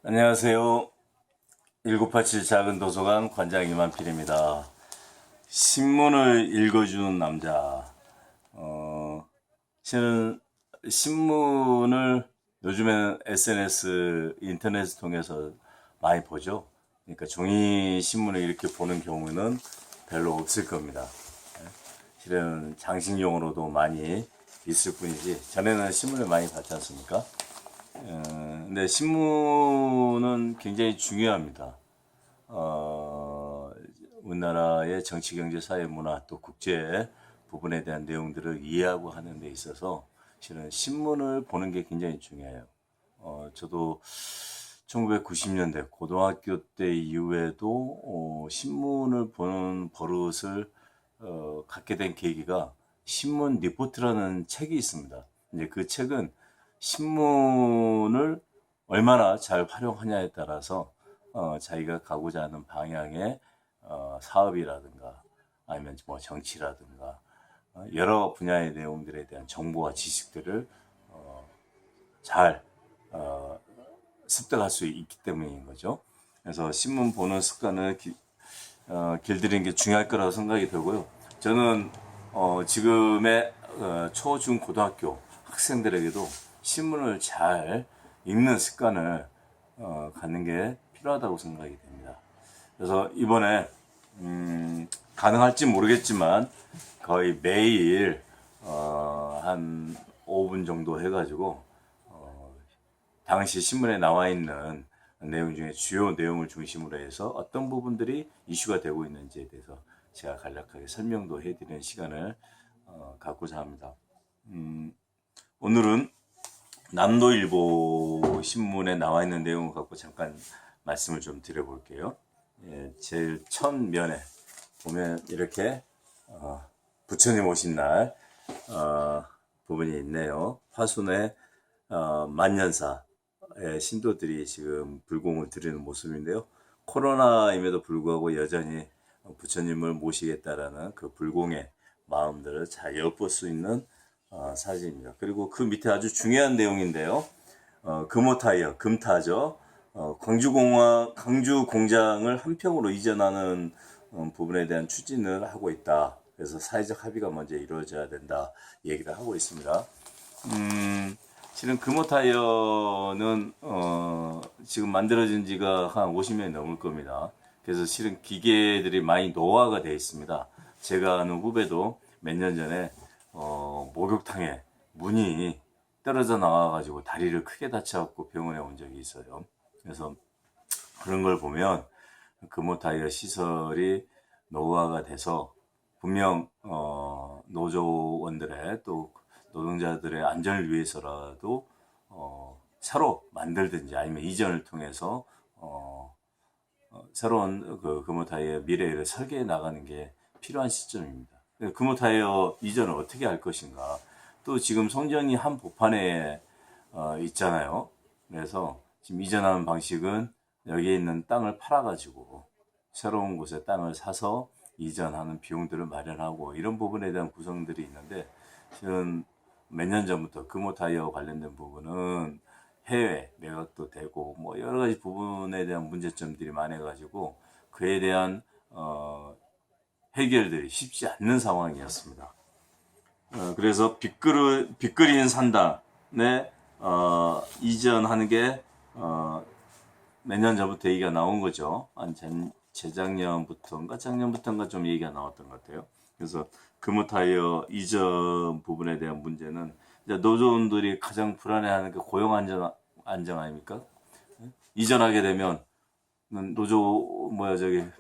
안녕하세요. 1987 작은 도서관 관장 이만필입니다. 신문을 읽어주는 남자. 저는 신문을 요즘에는 SNS, 인터넷을 통해서 많이 보죠. 그러니까 종이 신문을 이렇게 보는 경우는 별로 없을 겁니다. 실은 장식용으로도 많이 있을 뿐이지, 전에는 신문을 많이 봤지 않습니까? 근데 신문은 굉장히 중요합니다. 우리나라의 정치, 경제, 사회, 문화 또 국제 부분에 대한 내용들을 이해하고 하는 데 있어서 실은 신문을 보는 게 굉장히 중요해요. 저도 1990년대 고등학교 때 이후에도 신문을 보는 버릇을 갖게 된 계기가 신문 리포트라는 책이 있습니다. 이제 그 책은 신문을 얼마나 잘 활용하냐에 따라서 자기가 가고자 하는 방향의 사업이라든가 아니면 뭐 정치라든가 여러 분야의 내용들에 대한 정보와 지식들을 잘 습득할 수 있기 때문인 거죠. 그래서 신문 보는 습관을 길들이는 게 중요할 거라고 생각이 들고요. 저는 지금의 초, 중, 고등학교 학생들에게도 신문을 잘 읽는 습관을 갖는 게 필요하다고 생각이 됩니다. 그래서 이번에 가능할지 모르겠지만 거의 매일 한 5분 정도 해가지고 당시 신문에 나와 있는 내용 중에 주요 내용을 중심으로 해서 어떤 부분들이 이슈가 되고 있는지에 대해서 제가 간략하게 설명도 해드리는 시간을 갖고자 합니다. 오늘은 남도일보 신문에 나와 있는 내용을 갖고 잠깐 말씀을 좀 드려볼게요. 제일 첫 면에 보면 이렇게 부처님 오신 날 부분이 있네요. 화순의 만년사의 신도들이 지금 불공을 드리는 모습인데요. 코로나임에도 불구하고 여전히 부처님을 모시겠다라는 그 불공의 마음들을 잘 엿볼 수 있는 사진입니다. 그리고 그 밑에 아주 중요한 내용인데요. 금호타이어, 금타죠. 광주 공장을 한평으로 이전하는 부분에 대한 추진을 하고 있다. 그래서 사회적 합의가 먼저 이루어져야 된다 얘기를 하고 있습니다. 실은 금호타이어는 지금 만들어진 지가 한 50년이 넘을 겁니다. 그래서 실은 기계들이 많이 노화가 되어 있습니다. 제가 아는 후배도 몇 년 전에 목욕탕에 문이 떨어져 나와가지고 다리를 크게 다쳐갖고 병원에 온 적이 있어요. 그래서 그런 걸 보면 금호타이어 시설이 노후화가 돼서 분명 노조원들의 또 노동자들의 안전을 위해서라도 새로 만들든지 아니면 이전을 통해서 새로운 그 금호타이어 미래를 설계해 나가는 게 필요한 시점입니다. 금호타이어 이전을 어떻게 할 것인가. 또 지금 송정이 한복판에 있잖아요. 그래서 지금 이전하는 방식은 여기에 있는 땅을 팔아가지고 새로운 곳에 땅을 사서 이전하는 비용들을 마련하고 이런 부분에 대한 구성들이 있는데, 실은 몇 년 전부터 금호타이어 관련된 부분은 해외 매각도 되고 뭐 여러 가지 부분에 대한 문제점들이 많아가지고 그에 대한 해결들이 쉽지 않는 상황이었습니다. 그래서 빅그린 산단에 이전하는 게 몇 년 전부터 얘기가 나온 거죠. 한 재작년부터인가 작년부터인가 좀 얘기가 나왔던 것 같아요. 그래서 금호타이어 이전 부분에 대한 문제는 이제 노조원들이 가장 불안해하는 게 고용 안정 아닙니까? 이전하게 되면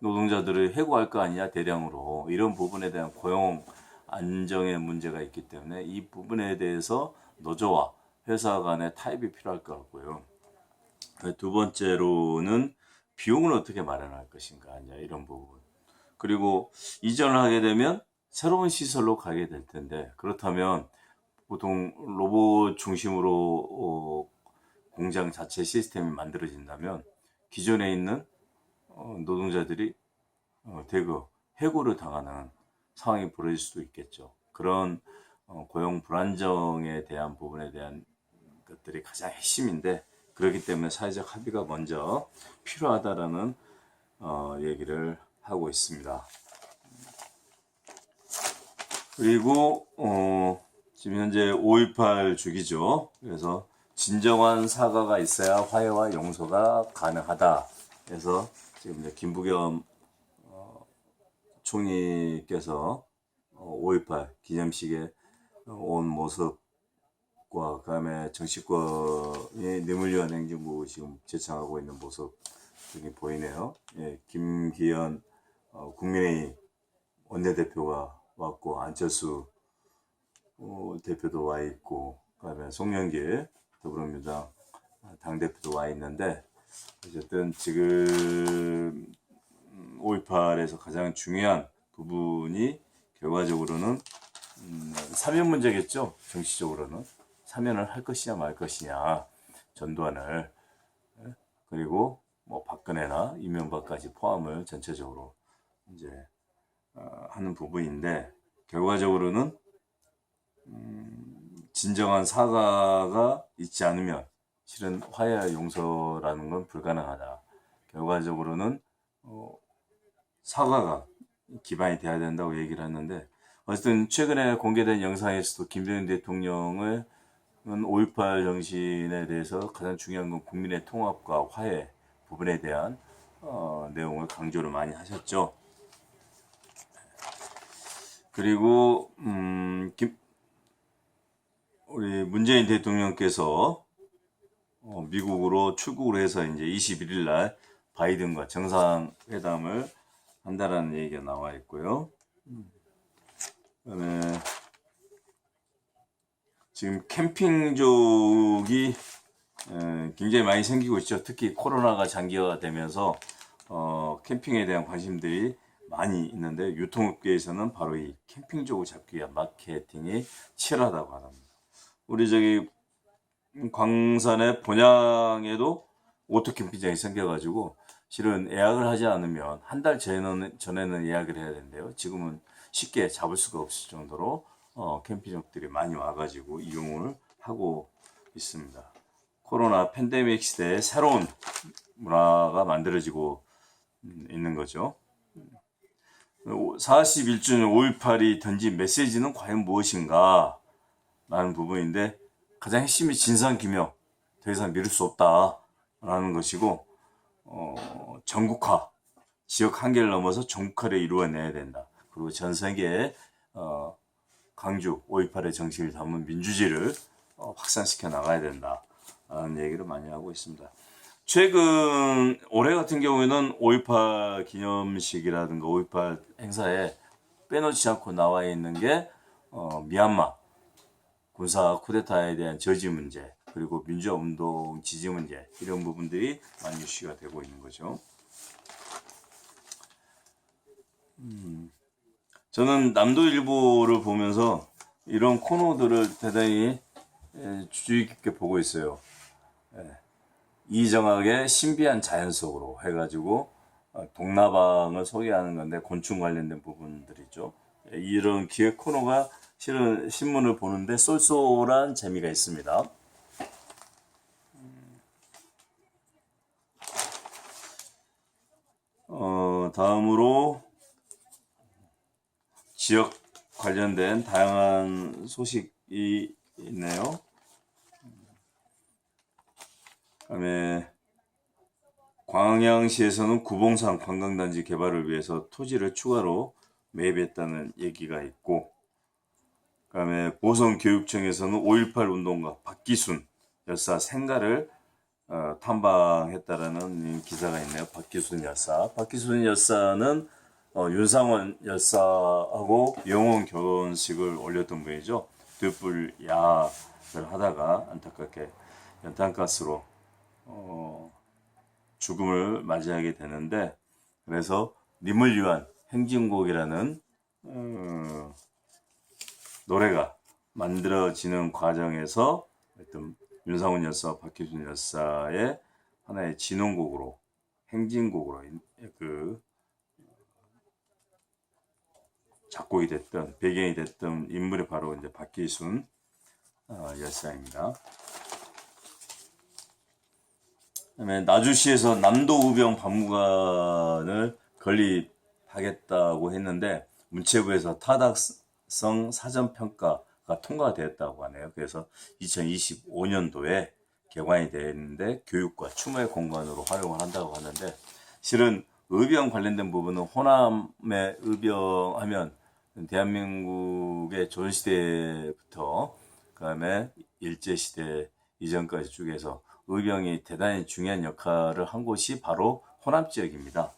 노동자들을 해고할 거 아니냐 대량으로, 이런 부분에 대한 고용 안정의 문제가 있기 때문에 이 부분에 대해서 노조와 회사 간의 타협이 필요할 것 같고요. 두 번째로는 비용을 어떻게 마련할 것인가, 이런 부분. 그리고 이전을 하게 되면 새로운 시설로 가게 될 텐데, 그렇다면 보통 로봇 중심으로 공장 자체 시스템이 만들어진다면 기존에 있는 노동자들이 대거 해고를 당하는 상황이 벌어질 수도 있겠죠. 그런 고용 불안정에 대한 부분에 대한 것들이 가장 핵심인데, 그렇기 때문에 사회적 합의가 먼저 필요하다라는 얘기를 하고 있습니다. 그리고 지금 현재 5.18 주기죠. 그래서 진정한 사과가 있어야 화해와 용서가 가능하다. 그래서 지금 이제 김부겸 총리께서 5.18 기념식에 온 모습과 그다음에 정치권이 뇌물 위한 행정부 지금 제창하고 있는 모습 등이 보이네요. 예, 김기현 국민의힘 원내대표가 왔고, 안철수 대표도 와 있고, 그다음에 송영길 더불어민주당 당대표도 와 있는데, 어쨌든 지금 5.18에서 가장 중요한 부분이 결과적으로는 사면 문제겠죠. 정치적으로는 사면을 할 것이냐 말 것이냐, 전두환을, 그리고 뭐 박근혜나 이명박까지 포함을 전체적으로 이제 하는 부분인데, 결과적으로는 진정한 사과가 있지 않으면 실은 화해와 용서라는 건 불가능하다. 결과적으로는 사과가 기반이 돼야 된다고 얘기를 했는데, 어쨌든 최근에 공개된 영상에서도 김대중 대통령은 5.18 정신에 대해서 가장 중요한 건 국민의 통합과 화해 부분에 대한 내용을 강조를 많이 하셨죠. 그리고 우리 문재인 대통령께서 미국으로 출국을 해서 이제 21일 날 바이든과 정상회담을 한다라는 얘기가 나와 있고요. 그다음에 지금 캠핑족이 굉장히 많이 생기고 있죠. 특히 코로나가 장기화되면서 캠핑에 대한 관심들이 많이 있는데, 유통업계에서는 바로 이 캠핑족을 잡기 위한 마케팅이 치열하다고 합니다. 우리 저기 광산의 본향에도 오토 캠핑장이 생겨가지고 실은 예약을 하지 않으면 한 달 전에는 예약을 해야 되는데요. 지금은 쉽게 잡을 수가 없을 정도로 캠핑족들이 많이 와가지고 이용을 하고 있습니다. 코로나 팬데믹 시대에 새로운 문화가 만들어지고 있는 거죠. 41주년 5.18이 던진 메시지는 과연 무엇인가 라는 부분인데, 가장 핵심이 진상규명, 더 이상 미룰 수 없다라는 것이고, 전국화, 지역 한계를 넘어서 전국화를 이루어내야 된다. 그리고 전 세계에 강주 5.18의 정신을 담은 민주주의를 확산시켜 나가야 된다라는 얘기를 많이 하고 있습니다. 최근 올해 같은 경우에는 5.18 기념식이라든가 5.18 행사에 빼놓지 않고 나와 있는 게 미얀마 군사 쿠데타에 대한 저지 문제, 그리고 민주화운동 지지 문제, 이런 부분들이 많이 이슈가 되고 있는 거죠. 저는 남도일보를 보면서 이런 코너들을 대단히 주의 깊게 보고 있어요. 이정학의 신비한 자연 속으로 해가지고 동나방을 소개하는 건데, 곤충 관련된 부분들이죠. 이런 기획 코너가 실은 신문을 보는데 쏠쏠한 재미가 있습니다. 다음으로 지역 관련된 다양한 소식이 있네요. 그다음에 광양시에서는 구봉산 관광단지 개발을 위해서 토지를 추가로 매입했다는 얘기가 있고, 그다음에 보성교육청에서는 5.18 운동가 박기순 열사 생가를 탐방했다라는 기사가 있네요. 박기순 열사. 박기순 열사는 윤상원 열사하고 영혼 결혼식을 올렸던 분이죠. 뒤불 야를 하다가 안타깝게 연탄가스로 죽음을 맞이하게 되는데, 그래서 님을 위한 행진곡이라는 노래가 만들어지는 과정에서 어떤 윤상훈 열사, 박기순 열사의 하나의 진원곡으로, 행진곡으로 작곡이 됐던, 배경이 됐던 인물이 바로 이제 박기순 열사입니다. 그다음에 나주시에서 남도의병 박물관을 건립하겠다고 했는데 문체부에서 타당성 사전평가가 통과되었다고 하네요. 그래서 2025년도에 개관이 되는데 교육과 추모의 공간으로 활용을 한다고 하는데, 실은 의병 관련된 부분은 호남의 의병하면 대한민국의 조선시대부터 그다음에 일제시대 이전까지 쭉해서 의병이 대단히 중요한 역할을 한 곳이 바로 호남 지역입니다.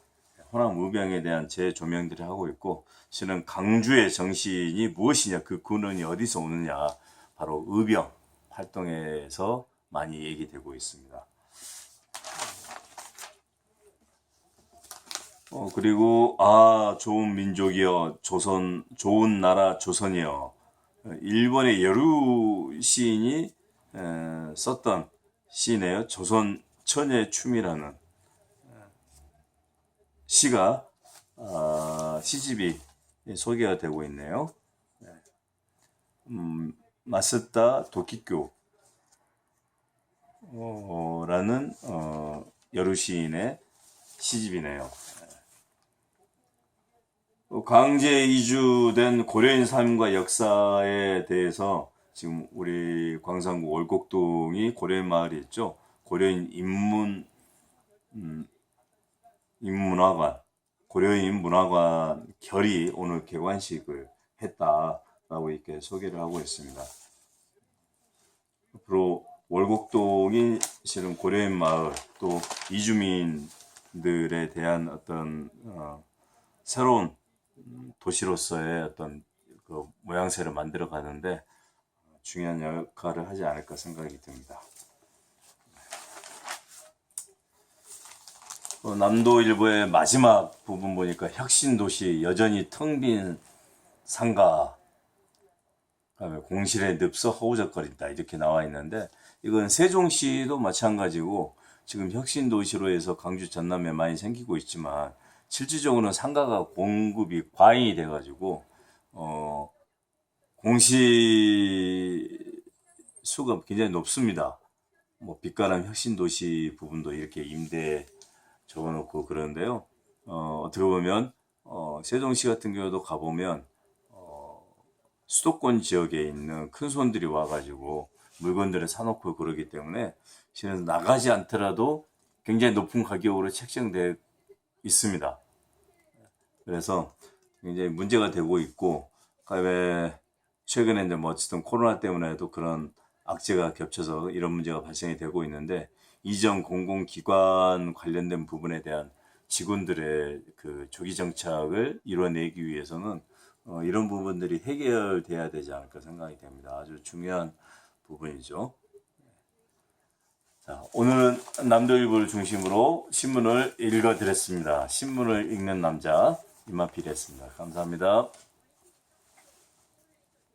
호남 의병에 대한 재조명들을 하고 있고, 실은 강주의 정신이 무엇이냐, 그 근원이 어디서 오느냐, 바로 의병 활동에서 많이 얘기되고 있습니다. 그리고 좋은 민족이여 조선, 좋은 나라 조선이여, 일본의 여루 시인이 썼던 시네요. 조선 천의 춤이라는 시가 시집이 소개가 되고 있네요. 마쓰다 도끼교 라는 여루 시인의 시집이네요. 강제 이주된 고려인 삶과 역사에 대해서 지금 우리 광산구 월곡동이 고려인 마을이 있죠. 고려인 인문화관, 고려인 문화관 결이 오늘 개관식을 했다라고 이렇게 소개를 하고 있습니다. 앞으로 월곡동이 실은 고려인 마을, 또 이주민들에 대한 어떤 새로운 도시로서의 어떤 그 모양새를 만들어 가는데 중요한 역할을 하지 않을까 생각이 듭니다. 남도 일부의 마지막 부분 보니까 혁신도시 여전히 텅 빈 상가, 공실에 늪서 허우적거린다 이렇게 나와 있는데, 이건 세종시도 마찬가지고 지금 혁신도시로 해서 강주 전남에 많이 생기고 있지만 실질적으로는 상가가 공급이 과잉이 돼가지고 공시 수가 굉장히 높습니다. 뭐 빛가람 혁신도시 부분도 이렇게 임대 적어놓고 그러는데요. 어떻게 보면 세종시 같은 경우도 가보면 수도권 지역에 있는 큰 손들이 와가지고 물건들을 사놓고 그러기 때문에 실은 나가지 않더라도 굉장히 높은 가격으로 책정되어 있습니다. 그래서 굉장히 문제가 되고 있고, 그다음에 최근에 이제 뭐 어쨌든 코로나 때문에도 그런 악재가 겹쳐서 이런 문제가 발생이 되고 있는데, 이전 공공기관 관련된 부분에 대한 직원들의 그 조기 정착을 이뤄내기 위해서는 이런 부분들이 해결돼야 되지 않을까 생각이 됩니다. 아주 중요한 부분이죠. 자, 오늘은 남도일보를 중심으로 신문을 읽어드렸습니다. 신문을 읽는 남자 임한필이었습니다. 감사합니다.